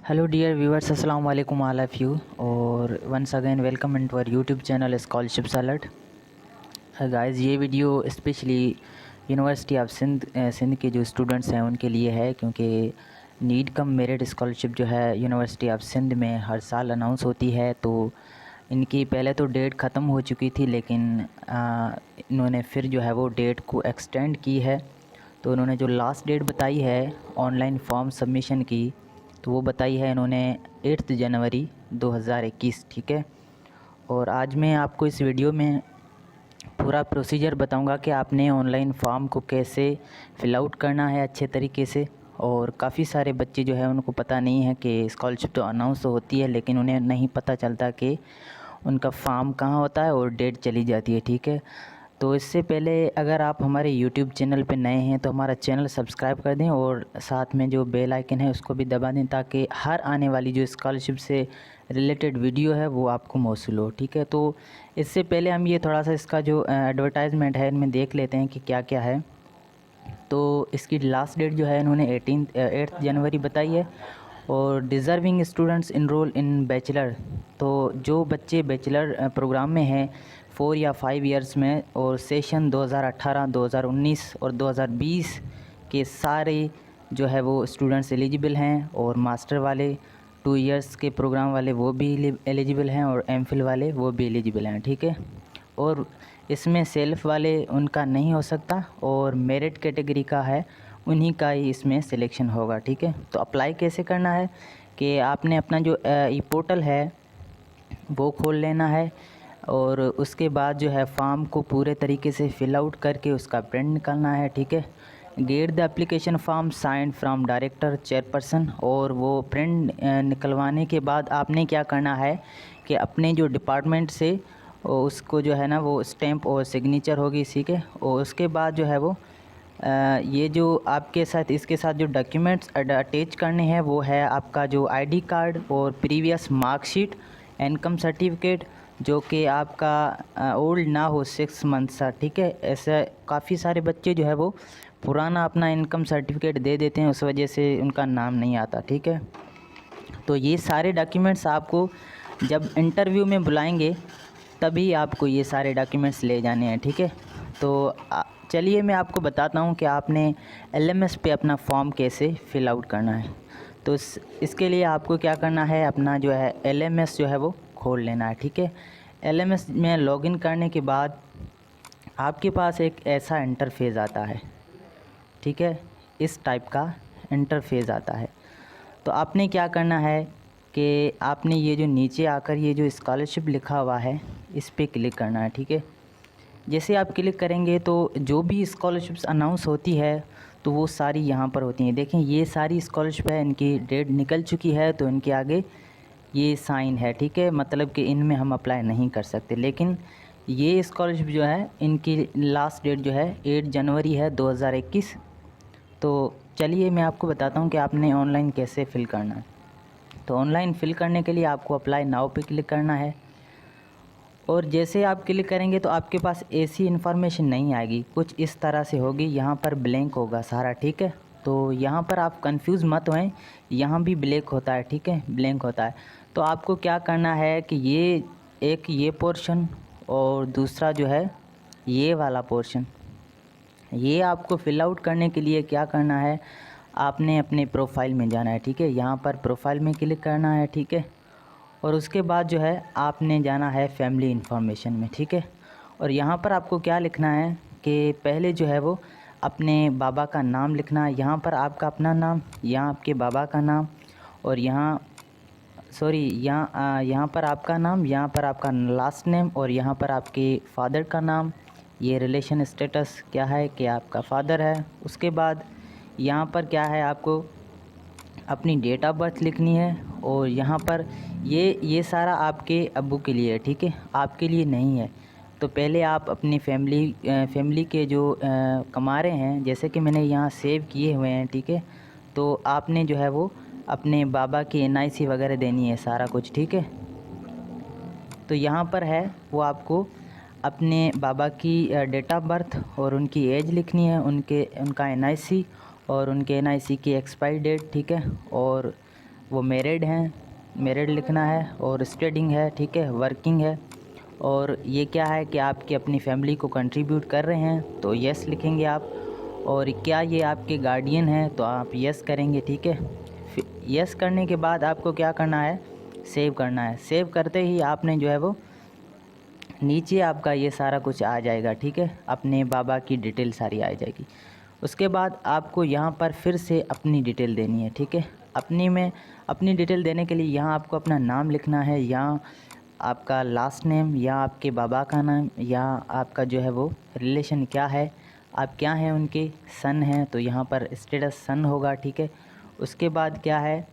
Hello dear viewers, अस्सलाम वालेकुम all of you और once again welcome into our YouTube channel scholarships alert. Guys, ये video specially university of Sindh के जो students हैं उनके लिए है, क्योंकि नीड कम मेरिट स्कॉलरशिप जो है यूनिवर्सिटी ऑफ सिंध में हर साल अनाउंस होती है। तो इनकी पहले तो डेट ख़त्म हो चुकी थी, लेकिन इन्होंने फिर जो है वो डेट को एक्सटेंड की है। तो उन्होंने जो लास्ट डेट बताई है ऑनलाइन फॉर्म सबमिशन की, तो वो बताई है इन्होंने 8 जनवरी 2021। ठीक है, और आज मैं आपको इस वीडियो में पूरा प्रोसीजर बताऊंगा कि आपने ऑनलाइन फॉर्म को कैसे फ़िल आउट करना है अच्छे तरीके से। और काफ़ी सारे बच्चे जो है उनको पता नहीं है कि स्कॉलरशिप तो अनाउंस तो होती है, लेकिन उन्हें नहीं पता चलता कि उनका फॉर्म कहाँ होता है और डेट चली जाती है। ठीक है, तो इससे पहले अगर आप हमारे यूट्यूब चैनल पे नए हैं तो हमारा चैनल सब्सक्राइब कर दें और साथ में जो बेल आइकन है उसको भी दबा दें, ताकि हर आने वाली जो स्कॉलरशिप से रिलेटेड वीडियो है वो आपको मौसूल हो। ठीक है, तो इससे पहले हम ये थोड़ा सा इसका जो एडवर्टाइजमेंट है इनमें देख लेते हैं कि क्या क्या है। तो इसकी लास्ट डेट जो है इन्होंने 8 जनवरी बताई है। और deserving students enrol in bachelor, तो जो बच्चे बैचलर प्रोग्राम में हैं 4 या 5 इयर्स में और सेशन 2018, 2019 और 2020 के सारे जो है वो स्टूडेंट्स एलिजिबल हैं। और मास्टर वाले 2 इयर्स के प्रोग्राम वाले वो भी एलिजिबल हैं और एमफिल वाले वो भी एलिजिबल हैं। ठीक है, और इसमें सेल्फ़ वाले उनका नहीं हो सकता और मेरिट कैटेगरी का है उन्हीं का ही इसमें सिलेक्शन होगा। ठीक है, तो अप्लाई कैसे करना है कि आपने अपना जो ई पोर्टल है वो खोल लेना है और उसके बाद जो है फॉर्म को पूरे तरीके से फ़िल आउट करके उसका प्रिंट निकालना है। ठीक है, get the application form signed from director chairperson. और वो प्रिंट निकलवाने के बाद आपने क्या करना है कि अपने जो डिपार्टमेंट से उसको जो है ना वो स्टैंप और सिग्नेचर होगी। ठीक है, और उसके बाद जो है वो ये जो आपके साथ इसके साथ जो डॉक्यूमेंट्स अटैच करने हैं वो है आपका जो आईडी कार्ड और प्रीवियस मार्कशीट, इनकम सर्टिफिकेट जो कि आपका ओल्ड ना हो 6 मंथ सा। ठीक है, ऐसे काफ़ी सारे बच्चे जो है वो पुराना अपना इनकम सर्टिफिकेट दे देते हैं, उस वजह से उनका नाम नहीं आता। ठीक है, तो ये सारे डॉक्यूमेंट्स आपको जब इंटरव्यू में बुलाएंगे तभी आपको ये सारे डॉक्यूमेंट्स ले जाने हैं। ठीक है, तो चलिए मैं आपको बताता हूँ कि आपने एलएमएस पे अपना फॉर्म कैसे फ़िल आउट करना है। तो इसके लिए आपको क्या करना है, अपना जो है एलएमएस जो है वो खोल लेना है। ठीक है, एलएमएस में लॉगिन करने के बाद आपके पास एक ऐसा इंटरफेस आता है। ठीक है, इस टाइप का इंटरफेस आता है। तो आपने क्या करना है कि आपने ये जो नीचे आकर ये जो स्कॉलरशिप लिखा हुआ है इस पर क्लिक करना है। ठीक है, जैसे आप क्लिक करेंगे तो जो भी स्कॉलरशिप्स अनाउंस होती है तो वो सारी यहाँ पर होती हैं। देखें, ये सारी स्कॉलरशिप है, इनकी डेट निकल चुकी है तो इनके आगे ये साइन है। ठीक है, मतलब कि इनमें हम अप्लाई नहीं कर सकते। लेकिन ये स्कॉलरशिप जो है इनकी लास्ट डेट जो है 8 जनवरी है 2021। तो चलिए मैं आपको बताता हूँ कि आपने ऑनलाइन कैसे फ़िल करना है। तो ऑनलाइन फ़िल करने के लिए आपको अप्लाई नाउ पे क्लिक करना है और जैसे आप क्लिक करेंगे तो आपके पास ऐसी इन्फॉर्मेशन नहीं आएगी, कुछ इस तरह से होगी। यहाँ पर ब्लैंक होगा सारा। ठीक है, तो यहाँ पर आप कंफ्यूज मत होएं, यहाँ भी ब्लैंक होता है। ठीक है, ब्लैंक होता है। तो आपको क्या करना है कि ये पोर्शन और दूसरा जो है ये वाला पोर्शन, ये आपको फ़िल आउट करने के लिए क्या करना है, आपने अपने प्रोफाइल में जाना है। ठीक है, यहाँ पर प्रोफाइल में क्लिक करना है। ठीक है, और उसके बाद जो है आपने जाना है फैमिली इन्फॉर्मेशन में। ठीक है, और यहाँ पर आपको क्या लिखना है कि पहले जो है वो अपने बाबा का नाम लिखना है। यहाँ पर आपका अपना नाम, यहाँ आपके बाबा का नाम, और यहाँ पर आपका नाम, यहाँ पर आपका लास्ट नेम, और यहाँ पर आपके फादर का नाम। ये रिलेशन स्टेटस क्या है कि आपका फादर है। उसके बाद यहाँ पर क्या है, आपको अपनी डेट ऑफ बर्थ लिखनी है। और यहाँ पर ये सारा आपके अब्बू के लिए है। ठीक है, आपके लिए नहीं है। तो पहले आप अपनी फैमिली के जो कमा रहे हैं, जैसे कि मैंने यहाँ सेव किए हुए हैं। ठीक है, तो आपने जो है वो अपने बाबा की एनआईसी वगैरह देनी है सारा कुछ। ठीक है, तो यहाँ पर है वो आपको अपने बाबा की डेट ऑफ बर्थ और उनकी एज लिखनी है, उनका एनआईसी और उनके एनआईसी की एक्सपायरी डेट। ठीक है, और वो मैरिड लिखना है, और स्टडिंग है, ठीक है, वर्किंग है, और ये क्या है कि आपकी अपनी फैमिली को कंट्रीब्यूट कर रहे हैं तो यस लिखेंगे आप। और क्या ये आपके गार्डियन हैं तो आप यस करेंगे, ठीक है। फिर यस करने के बाद आपको क्या करना है, सेव करना है। सेव करते ही आपने जो है वो नीचे आपका ये सारा कुछ आ जाएगा, ठीक है, अपने बाबा की डिटेल सारी आ जाएगी। उसके बाद आपको यहाँ पर फिर से अपनी डिटेल देनी है, ठीक है। अपनी डिटेल देने के लिए यहाँ आपको अपना नाम लिखना है, यहाँ आपका लास्ट नेम, या आपके बाबा का नाम, या आपका जो है वो रिलेशन क्या है, आप क्या हैं उनके, सन हैं तो यहाँ पर स्टेटस सन होगा, ठीक है। उसके बाद क्या है,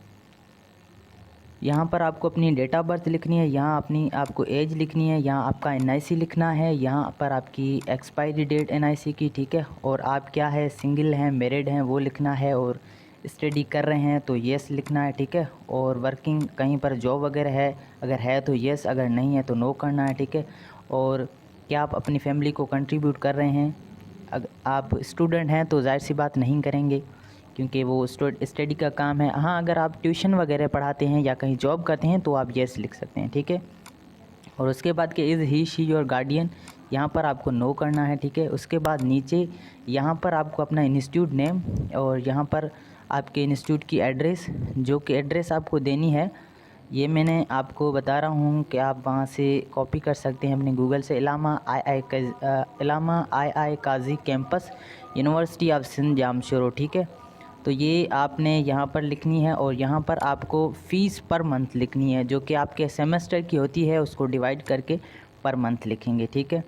यहाँ पर आपको अपनी डेट ऑफ बर्थ लिखनी है, यहाँ अपनी आपको एज लिखनी है, यहाँ आपका एनआईसी लिखना है, यहाँ पर आपकी एक्सपायरी डेट एनआईसी की, ठीक है। और आप क्या है, सिंगल हैं, मैरिड हैं, वो लिखना है। और स्टडी कर रहे हैं तो येस लिखना है, ठीक है। और वर्किंग कहीं पर जॉब वगैरह है, अगर है तो येस, अगर नहीं है तो नो करना है, ठीक है। और क्या आप अपनी फैमिली को कंट्रीब्यूट कर रहे हैं, अगर आप स्टूडेंट हैं तो जाहिर सी बात नहीं करेंगे क्योंकि वो स्टडी का काम है। हाँ, अगर आप ट्यूशन वगैरह पढ़ाते हैं या कहीं जॉब करते हैं तो आप येस लिख सकते हैं, ठीक है। और उसके बाद के is he she your guardian, यहाँ पर आपको नो करना है, ठीक है। उसके बाद नीचे यहाँ पर आपको अपना इंस्टीट्यूट नेम और यहाँ पर आपके इंस्टीट्यूट की एड्रेस, जो कि एड्रेस आपको देनी है, ये मैंने आपको बता रहा हूँ कि आप वहाँ से कॉपी कर सकते हैं अपने गूगल से। Allama I Kazi campus, university of Sindh Jamshoro, ठीक है। तो ये आपने यहाँ पर लिखनी है। और यहाँ पर आपको फ़ीस पर मंथ लिखनी है, जो कि आपके सेमेस्टर की होती है, उसको डिवाइड करके पर मंथ लिखेंगे, ठीक है।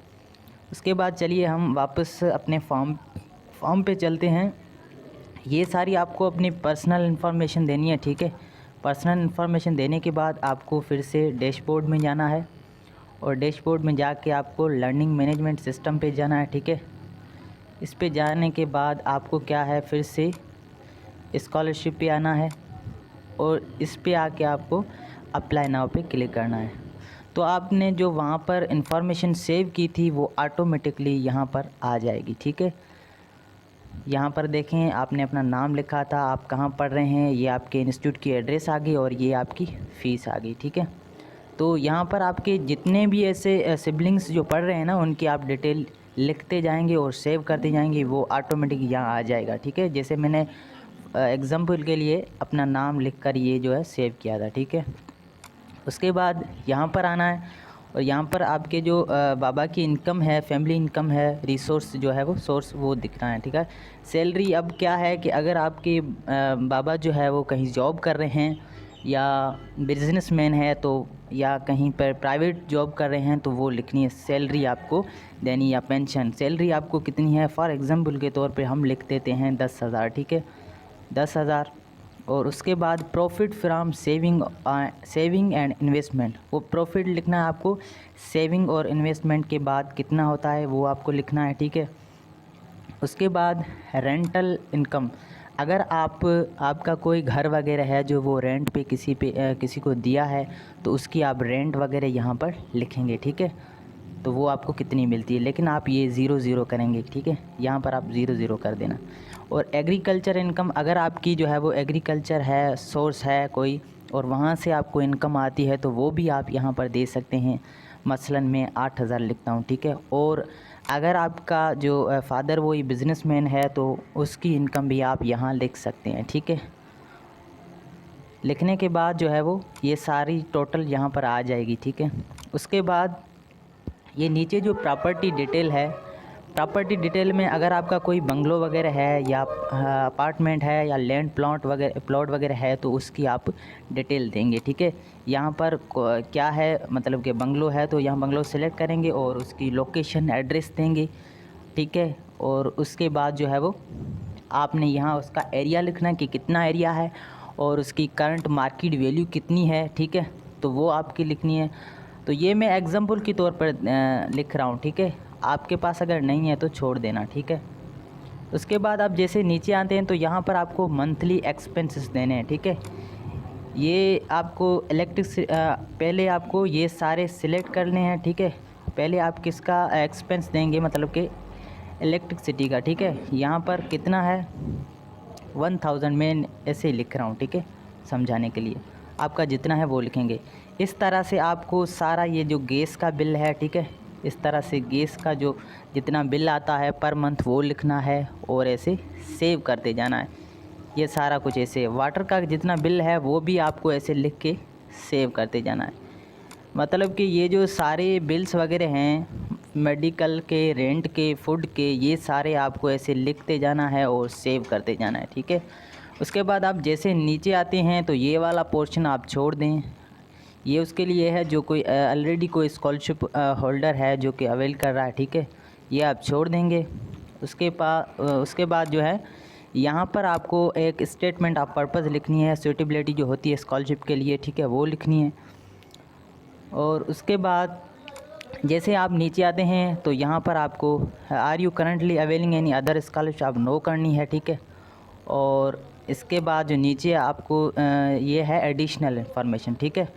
उसके बाद चलिए हम वापस अपने फॉर्म पे चलते हैं। ये सारी आपको अपनी पर्सनल इन्फॉर्मेशन देनी है, ठीक है। पर्सनल इन्फॉर्मेशन देने के बाद आपको फिर से डैशबोर्ड में जाना है, और डैशबोर्ड में जाके आपको लर्निंग मैनेजमेंट सिस्टम पे जाना है, ठीक है। इस पे जाने के बाद आपको क्या है, फिर से स्कॉलरशिप पे आना है, और इस पे आके आपको अप्लाई नाउ पे क्लिक करना है। तो आपने जो वहाँ पर इंफॉर्मेशन सेव की थी वो ऑटोमेटिकली यहाँ पर आ जाएगी, ठीक है। यहाँ पर देखें, आपने अपना नाम लिखा था, आप कहाँ पढ़ रहे हैं, ये आपके इंस्टीट्यूट की एड्रेस आ गई, और ये आपकी फ़ीस आ गई, ठीक है। तो यहाँ पर आपके जितने भी ऐसे सिबलिंग्स जो पढ़ रहे हैं ना, उनकी आप डिटेल लिखते जाएंगे और सेव करते जाएंगे, वो ऑटोमेटिक यहाँ आ जाएगा, ठीक है। जैसे मैंने एग्ज़ाम्पल के लिए अपना नाम लिखकर ये जो है सेव किया था, ठीक है। उसके बाद यहाँ पर आना है, और यहाँ पर आपके जो बाबा की इनकम है, फैमिली इनकम है, रिसोर्स जो है वो सोर्स वो दिखना है, ठीक है। सैलरी अब क्या है कि अगर आपके बाबा जो है वो कहीं जॉब कर रहे हैं या बिजनेसमैन है, तो या कहीं पर प्राइवेट जॉब कर रहे हैं, तो वो लिखनी है सैलरी आपको देनी, या पेंशन। सैलरी आपको कितनी है, फॉर एग्ज़ाम्पल के तौर पे हम लिख देते हैं 10,000, ठीक है, 10,000। और उसके बाद profit from saving and investment, वो प्रॉफिट लिखना है आपको, सेविंग और इन्वेस्टमेंट के बाद कितना होता है वो आपको लिखना है, ठीक है। उसके बाद रेंटल इनकम, अगर आपका कोई घर वगैरह है जो वो रेंट पे किसी को दिया है, तो उसकी आप रेंट वगैरह यहाँ पर लिखेंगे, ठीक है। तो वो आपको कितनी मिलती है, लेकिन आप ये 0 करेंगे, ठीक है, यहाँ पर आप 0 कर देना। और एग्रीकल्चर इनकम, अगर आपकी जो है वो एग्रीकल्चर है, सोर्स है कोई, और वहाँ से आपको इनकम आती है, तो वो भी आप यहाँ पर दे सकते हैं। मसलन मैं 8,000 लिखता हूँ, ठीक है। और अगर आपका जो फादर वही बिज़नेसमैन है, तो उसकी इनकम भी आप यहाँ लिख सकते हैं, ठीक है। लिखने के बाद जो है वो ये सारी टोटल यहाँ पर आ जाएगी, ठीक है। उसके बाद ये नीचे जो प्रॉपर्टी डिटेल है, प्रॉपर्टी डिटेल में अगर आपका कोई बंगलो वगैरह है, या अपार्टमेंट है, या लैंड प्लॉट वगैरह है, तो उसकी आप डिटेल देंगे, ठीक है। यहाँ पर क्या है, मतलब कि बंगलो है तो यहाँ बंगलो सेलेक्ट करेंगे और उसकी लोकेशन एड्रेस देंगे, ठीक है। और उसके बाद जो है वो आपने यहाँ उसका एरिया लिखना है कि कितना एरिया है, और उसकी करंट मार्केट वैल्यू कितनी है, ठीक है, तो वो आपकी लिखनी है। तो ये मैं एग्जांपल के तौर पर लिख रहा हूँ, ठीक है। आपके पास अगर नहीं है तो छोड़ देना, ठीक है। उसके बाद आप जैसे नीचे आते हैं तो यहाँ पर आपको मंथली एक्सपेंसेस देने हैं, ठीक है। ये आपको पहले आपको ये सारे सिलेक्ट करने हैं, ठीक है। पहले आप किसका एक्सपेंस देंगे, मतलब कि इलेक्ट्रिसिटी का, ठीक है। यहाँ पर कितना है, 1000 मैं ऐसे ही लिख रहा हूँ, ठीक है, समझाने के लिए। आपका जितना है वो लिखेंगे। इस तरह से आपको सारा ये जो गैस का बिल है, ठीक है, इस तरह से गैस का जो जितना बिल आता है पर मंथ वो लिखना है और ऐसे सेव करते जाना है। ये सारा कुछ ऐसे वाटर का जितना बिल है वो भी आपको ऐसे लिख के सेव करते जाना है। मतलब कि ये जो सारे बिल्स वगैरह हैं, मेडिकल के, रेंट के, फूड के, ये सारे आपको ऐसे लिखते जाना है और सेव करते जाना है, ठीक है। उसके बाद आप जैसे नीचे आते हैं तो ये वाला पोर्शन आप छोड़ दें। ये उसके लिए है जो कोई ऑलरेडी कोई स्कॉलरशिप होल्डर है जो कि अवेल कर रहा है, ठीक है, ये आप छोड़ देंगे। उसके बाद जो है यहाँ पर आपको एक स्टेटमेंट ऑफ पर्पज़ लिखनी है, सूटेबिलिटी जो होती है स्कॉलरशिप के लिए, ठीक है, वो लिखनी है। और उसके बाद जैसे आप नीचे आते हैं तो यहाँ पर आपको are you currently availing any other scholarship आप नो करनी है, ठीक है। और इसके बाद जो नीचे आपको ये है एडिशनल इन्फॉर्मेशन, ठीक है,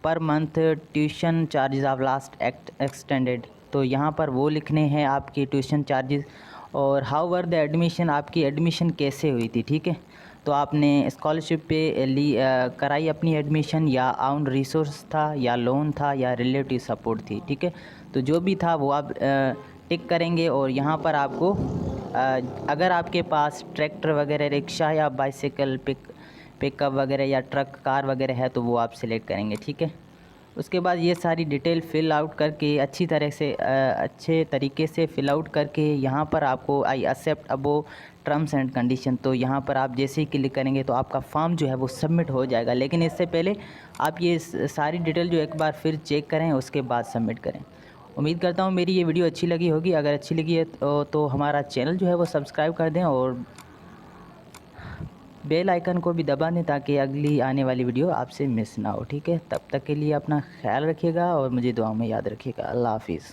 per month tuition charges of last extended, तो यहाँ पर वो लिखने हैं आपकी ट्यूशन चार्जेस और हाउ वर द एडमिशन, आपकी एडमिशन कैसे हुई थी, ठीक है। तो आपने स्कॉलरशिप पे कराई अपनी एडमिशन, या आउन रिसोर्स था, या लोन था, या रिलेटिव सपोर्ट थी, ठीक है। तो जो भी था वो आप टिक करेंगे। और यहाँ पर आपको अगर आपके पास ट्रैक्टर वगैरह, रिक्शा या बाइसाइकिल, पिकअप वगैरह या ट्रक, कार वगैरह है तो वो आप सिलेक्ट करेंगे, ठीक है। उसके बाद ये सारी डिटेल फिल आउट करके अच्छी तरह से अच्छे तरीके से फिल आउट करके यहाँ पर आपको I accept above terms and condition, तो यहाँ पर आप जैसे ही क्लिक करेंगे तो आपका फॉर्म जो है वो सबमिट हो जाएगा। लेकिन इससे पहले आप ये सारी डिटेल जो एक बार फिर चेक करें, उसके बाद सबमिट करें। उम्मीद करता हूँ मेरी ये वीडियो अच्छी लगी होगी। अगर अच्छी लगी है तो हमारा चैनल जो है वो सब्सक्राइब कर दें और बेल आइकन को भी दबा दें ताकि अगली आने वाली वीडियो आपसे मिस ना हो, ठीक है। तब तक के लिए अपना ख्याल रखिएगा और मुझे दुआ में याद रखिएगा। अल्लाह हाफिज़।